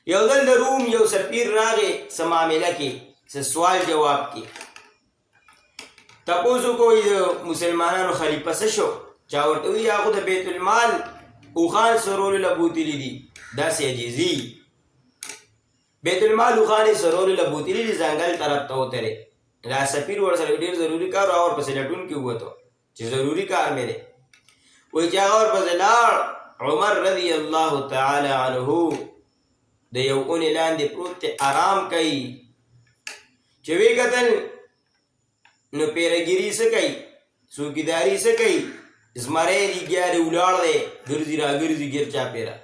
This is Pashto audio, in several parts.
یو ځل د روم یو سفیر راغی څه معامله کې څه سوال جواب کې تپوس کوي د مسلمانانو خلیفه څه شو چا ورته وایي هغه د بیت المال اوښان سرولو له بوتلي دي داسې عجیزي بیت المال اوښانې سرولو له بوتلي دي ځنګل طرف ته وتلی دا سفیر ورسره ډېر ضروري کار او ورپسې لټون کې ووتو چې ضروري کار مې دی وایي چې هغه ورپسې لاړ عمر رضی الله تعالی عنه د یو اونې لاندې پروت دی آرام کوي چې ویې کتل نو پیرهګیري څه کوي څوکیداري څه کوي زمری دی ګیارې ولاړ دی ګرځي را ګرځي ګیر چاپېره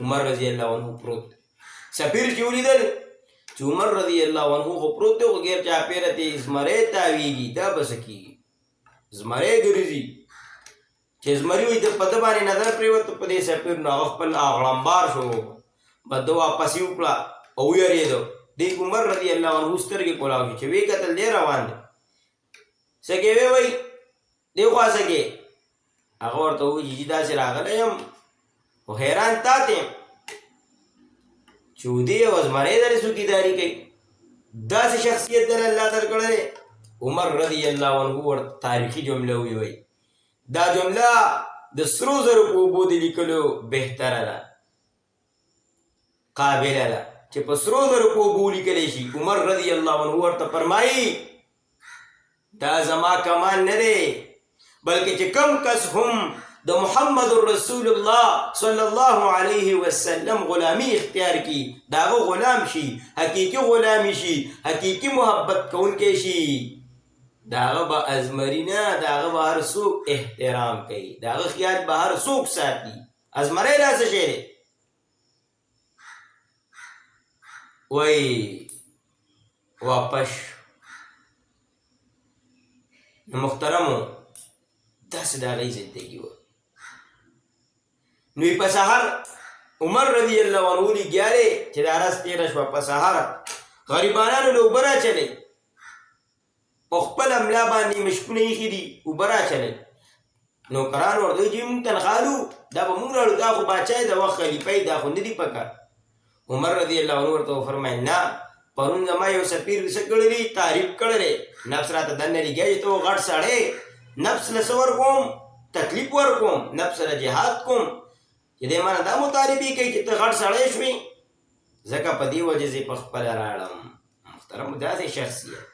عمر رضی الله عنه پروت سفیر چې ولیدل چې عمر رضی الله عنه خو پروت دی خو ګیر چاپېره ته زمری تاویږي دا به څه کېږي زمری ګرځي چې زمري وایي د په ده باندې نظر پرېوته په دې سفیر نو هغه خپل غړمبار شو بده واپس یې وکړه او ویرېده دی عمر رضی الله عنه سترګې کولاو شي چې ویې کتل دی روان دی څه کوې وایي دی خوا څه کوې هغه ورته ووایي چې داسې راغلی یم خو حیران تا ته یم چې ودې او زمری درې څوکیداري کوي داسې شخصیت در الله درکړی دی عمر رضی الله عنه ورته تاریخي جمله ووایي دا جمله د سرو زرو په اوبو د لیکلو بهتره ده قابله ده چې په سرو زرو په اوبو لیکلی شي عمر رضی الله عنه ورته فرمایي دا زما کمال نه دی بلکې چې کم کس هم د محمد رسول الله صلی الله علیه وسلم غلامی اختیار کی دا هغه غلام شي حقیقي غلامی شي حقیقي محبت کوونکی شي دا هغه به ازمري نه دا هغه به هر څوک احترام کوي دا هغه خیال به هر څوک ساتي ازمری دا څه شی دی وایي واپس نو محترمو داسې د هغې زندګي وه نو په سهار عمر رضی الله عنه لګیارې چې دا ورځ تېره شوه په سهار غریبانانو له اوبه راچلی په خپله ملا باندې مشکونه ایښي دي اوبه راچلی نوکران ورته وایي چې موږ تنخوالو دا به موږ راړو دا خو باچا د وخت خلیفه یې دا خو نه دي پکار عمر رضی الله عنه ورته وفرمایل نه پرون زما یو سفیر څه کړی دي تعریف کړی نفس راته دننه لګیا چې ته غټ سړی نفس له څه ورکوم تکلیف ورکوم نفس سره جهاد کوم چې دی مانه دا مطالبې کوي چې ته غټ سړی شوې ځکه په دې وجې زه یې په خپله راړم محترم داسې شخصیت